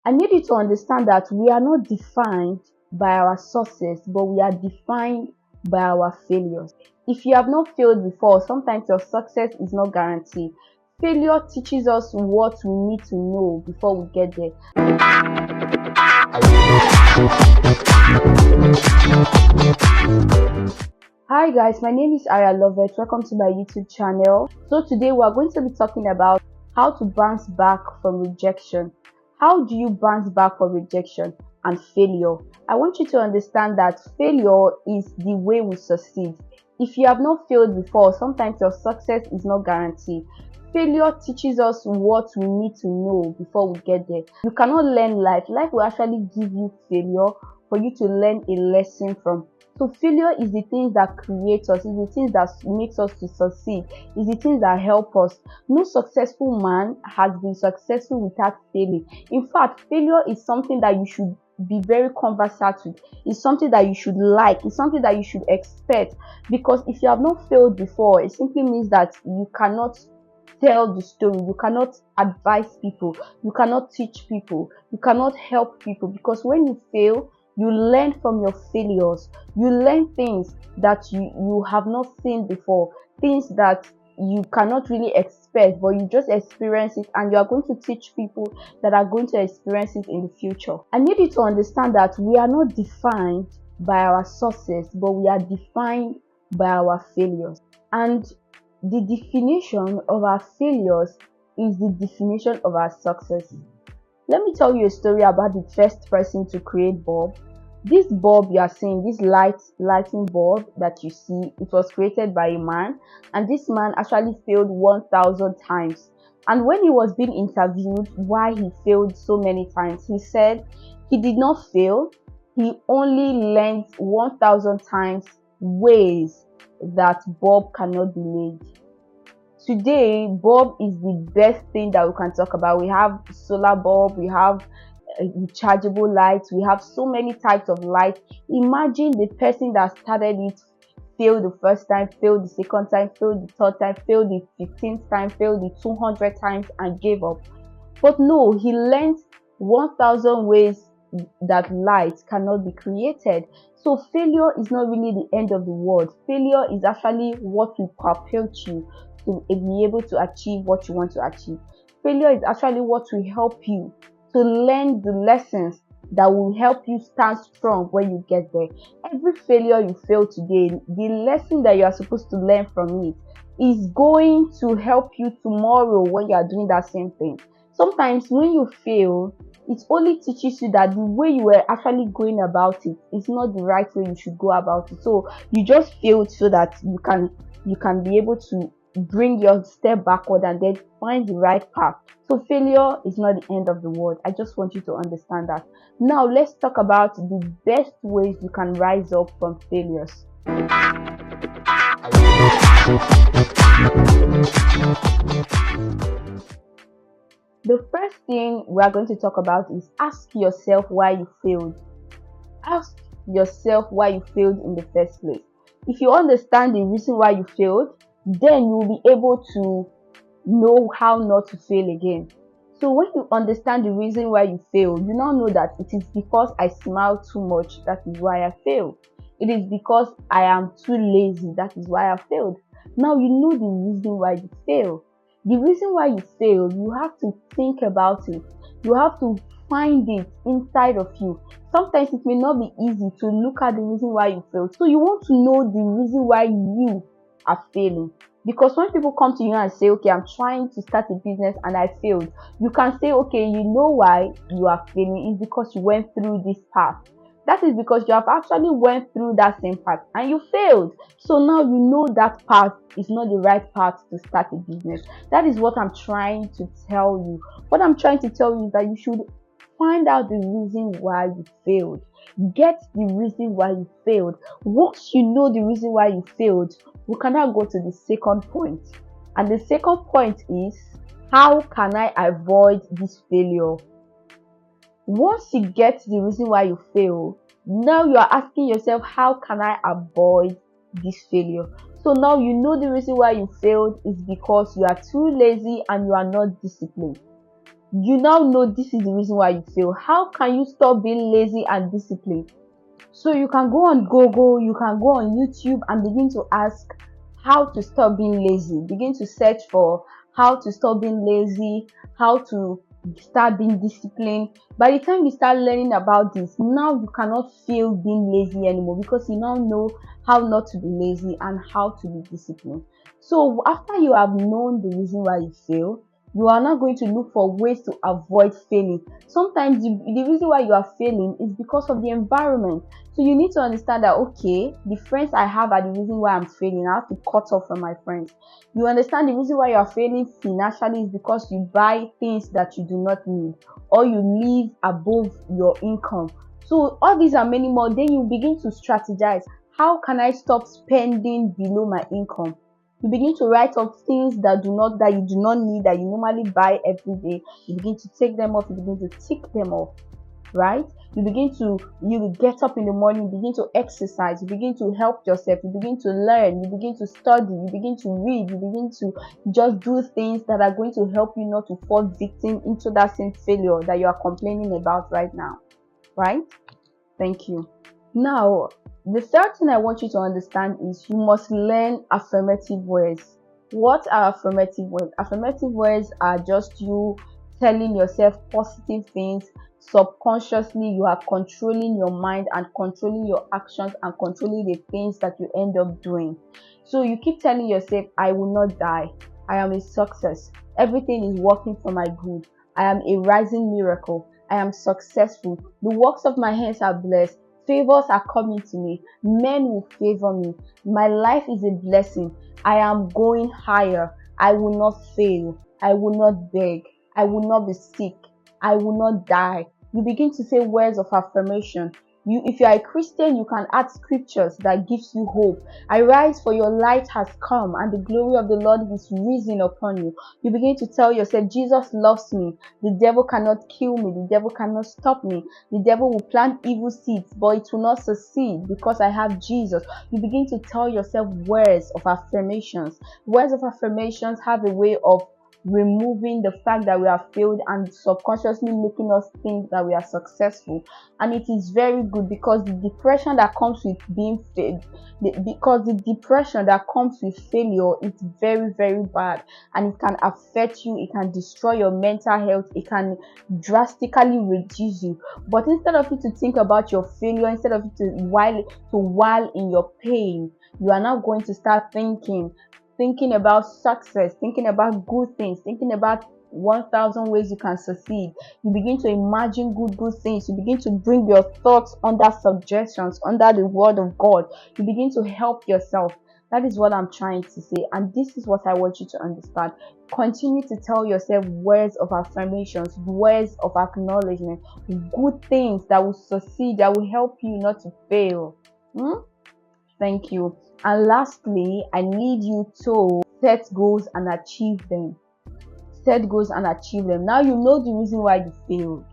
I need you to understand that we are not defined by our success, but we are defined by our failures. If you have not failed before, sometimes your success is not guaranteed. Failure teaches us what we need to know before we get there. Hi guys, my name is Aria Lovett. Welcome to my YouTube channel. So today we are going to be talking about how to bounce back from rejection. How do you bounce back from rejection and failure? I want you to understand that failure is the way we succeed. If you have not failed before, sometimes your success is not guaranteed. Failure teaches us what we need to know before we get there. You cannot learn life. Life will actually give you failure for you to learn a lesson from. So failure is the things that create us, is the things that makes us to succeed, is the things that help us. No successful man has been successful without failing. In fact, failure is something that you should be very conversant with. It's something that you should like. It's something that you should expect. Because if you have not failed before, it simply means that you cannot tell the story, you cannot advise people, you cannot teach people, you cannot help people. Because when you fail, you learn from your failures. You learn things that you have not seen before, things that you cannot really expect, but you just experience it, and you are going to teach people that are going to experience it in the future. I need you to understand that we are not defined by our success, but we are defined by our failures. And the definition of our failures is the definition of our success. Let me tell you a story about the first person to create bulb. This bulb you are seeing, this lighting bulb that you see, it was created by a man, and this man actually failed 1,000 times. And when he was being interviewed why he failed so many times, he said he did not fail, he only learned 1,000 times ways that bulb cannot be made. Today, bulb is the best thing that we can talk about. We have solar bulb, we have rechargeable lights, we have so many types of lights. Imagine the person that started it failed the first time, failed the second time, failed the third time, failed the 15th time, failed the 200 times and gave up. But no, he learned 1,000 ways that light cannot be created. So failure is not really the end of the world. Failure is actually what will propel you to be able to achieve what you want to achieve. Failure is actually what will help you to learn the lessons that will help you stand strong when you get there. Every failure you fail today, the lesson that you are supposed to learn from it is going to help you tomorrow when you are doing that same thing. Sometimes when you fail, it only teaches you that the way you were actually going about it is not the right way you should go about it. So you just failed so that you can be able to bring your step backward and then find the right path. So failure is not the end of the world. I just want you to understand that. Now let's talk about the best ways you can rise up from failures. The first thing we are going to talk about is ask yourself why you failed. Ask yourself why you failed in the first place. If you understand the reason why you failed, then you will be able to know how not to fail again. So when you understand the reason why you fail, you now know that it is because I smile too much, that is why I failed. It is because I am too lazy, that is why I failed. Now you know the reason why you fail. The reason why you fail, you have to think about it. You have to find it inside of you. Sometimes it may not be easy to look at the reason why you failed. So you want to know the reason why you are failing. Because when people come to you and say, okay, I'm trying to start a business and I failed, you can say, okay, you know why you are failing. It's because you went through this path. That is because you have actually went through that same path and you failed. So now you know that path is not the right path to start a business. That is what I'm trying to tell you. What I'm trying to tell you is that you should find out the reason why you failed. Get the reason why you failed. Once you know the reason why you failed, we can now go to the second point. And the second point is, how can I avoid this failure? Once you get the reason why you fail, now you are asking yourself, how can I avoid this failure? So now you know the reason why you failed is because you are too lazy and you are not disciplined. You now know this is the reason why you fail. How can you stop being lazy and disciplined? So you can go on Google, you can go on YouTube and begin to ask how to stop being lazy. Begin to search for how to stop being lazy, how to start being disciplined. By the time you start learning about this, now you cannot feel being lazy anymore, because you now know how not to be lazy and how to be disciplined. So after you have known the reason why you fail, you are not going to look for ways to avoid failing. Sometimes the reason why you are failing is because of the environment. So you need to understand that, okay, the friends I have are the reason why I'm failing. I have to cut off from my friends. You understand the reason why you are failing financially is because you buy things that you do not need, or you live above your income. So all these are many more. Then you begin to strategize. How can I stop spending below my income? You begin to write up things that you do not need, that you normally buy every day. You begin to take them off. You begin to tick them off, right? You get up in the morning, begin to exercise, you begin to help yourself, you begin to learn, you begin to study, you begin to read, you begin to just do things that are going to help you not to fall victim into that same failure that you are complaining about right now, right? Thank you. Now, the third thing I want you to understand is you must learn affirmative words. What are affirmative words? Affirmative words are just you telling yourself positive things. Subconsciously, you are controlling your mind and controlling your actions and controlling the things that you end up doing. So you keep telling yourself, I will not die. I am a success. Everything is working for my good. I am a rising miracle. I am successful. The works of my hands are blessed. Favors are coming to me. Men will favor me. My life is a blessing. I am going higher. I will not fail. I will not beg. I will not be sick. I will not die. You begin to say words of affirmation. If you are a Christian, you can add scriptures that gives you hope. I rise, for your light has come, and the glory of the Lord is risen upon you. You begin to tell yourself, Jesus loves me. The devil cannot kill me. The devil cannot stop me. The devil will plant evil seeds, but it will not succeed because I have Jesus. You begin to tell yourself words of affirmations. Words of affirmations have a way of removing the fact that we have failed and subconsciously making us think that we are successful. And it is very good, because the depression that comes with being failed, because the depression that comes with failure is very, very bad, and it can affect you. It can destroy your mental health. It can drastically reduce you. But instead of you to think about your failure, instead of you to while in your pain, you are now going to start thinking about success, thinking about good things, thinking about 1,000 ways you can succeed. You begin to imagine good things. You begin to bring your thoughts under suggestions, under the word of God. You begin to help yourself. That is what I'm trying to say, and this is what I want you to understand. Continue to tell yourself words of affirmations, words of acknowledgement, good things that will succeed, that will help you not to fail. Thank you. And lastly, I need you to set goals and achieve them. Set goals and achieve them. Now you know the reason why you failed.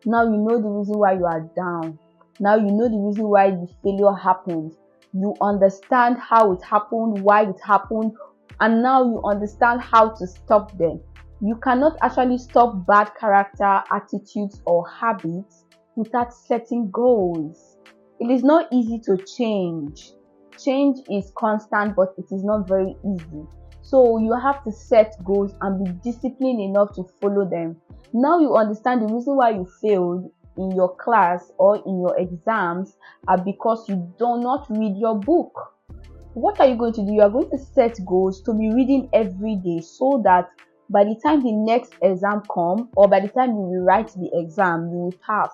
Now you know the reason why you are down. Now you know the reason why the failure happened. You understand how it happened, why it happened, and now you understand how to stop them. You cannot actually stop bad character, attitudes, or habits without setting goals. It is not easy to change. Change is constant, but it is not very easy. So you have to set goals and be disciplined enough to follow them. Now you understand the reason why you failed in your class or in your exams are because you do not read your book. What are you going to do? You are going to set goals to be reading every day, so that by the time the next exam comes, or by the time you rewrite the exam, you will pass.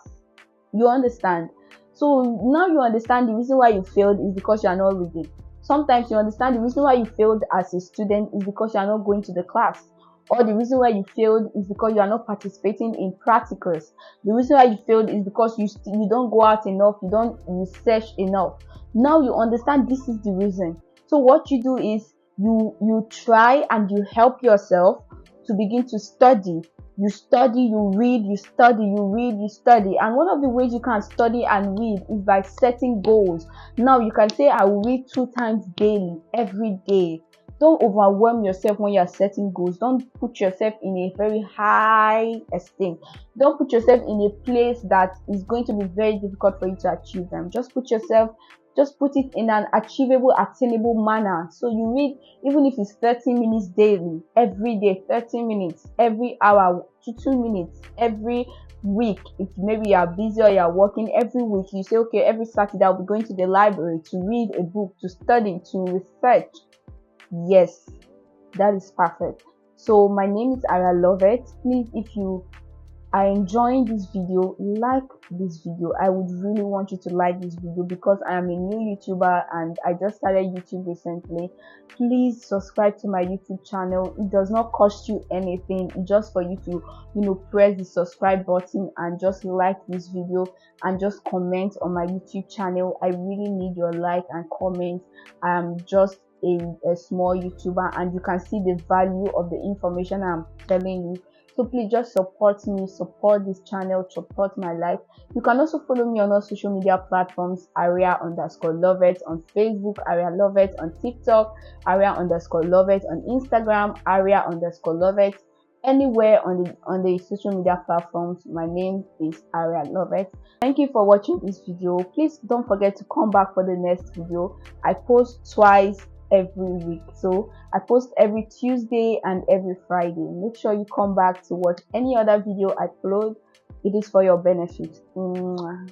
You understand? So now you understand the reason why you failed is because you are not reading. Sometimes you understand the reason why you failed as a student is because you are not going to the class. Or the reason why you failed is because you are not participating in practicals. The reason why you failed is because you don't go out enough, you don't research enough. Now you understand this is the reason. So what you do is you try and you help yourself to begin to study. You study, you read, you study, you read, you study. And one of the ways you can study and read is by setting goals. Now you can say, I will read 2 times daily, every day. Don't overwhelm yourself when you're setting goals. Don't put yourself in a very high esteem. Don't put yourself in a place that is going to be very difficult for you to achieve them. Just put it in an achievable, attainable manner. So you read, even if it's 30 minutes daily, every day, 30 minutes, every hour to 2 minutes, every week. If maybe you are busy or you are working, every week you say, okay, every Saturday I'll be going to the library to read a book, to study, to research. Yes, that is perfect. So my name is Ara Lovett. Please, if you are enjoying this video, like this video. I would really want you to like this video because I am a new YouTuber and I just started YouTube recently. Please subscribe to my YouTube channel. It does not cost you anything. It's just for you to, press the subscribe button and just like this video and just comment on my YouTube channel. I really need your like and comment. I'm just a small YouTuber and you can see the value of the information I'm telling you. So please just support me, support this channel, support my life. You can also follow me on all social media platforms, Aria_Lovett on Facebook, Aria Lovett on TikTok, Aria_Lovett on Instagram, Aria_Lovett. Anywhere on the social media platforms, my name is Aria Lovett. Thank you for watching this video. Please don't forget to come back for the next video. I post twice every week, so I post every Tuesday and every Friday. Make sure you come back to watch any other video I upload. It is for your benefit. Mwah.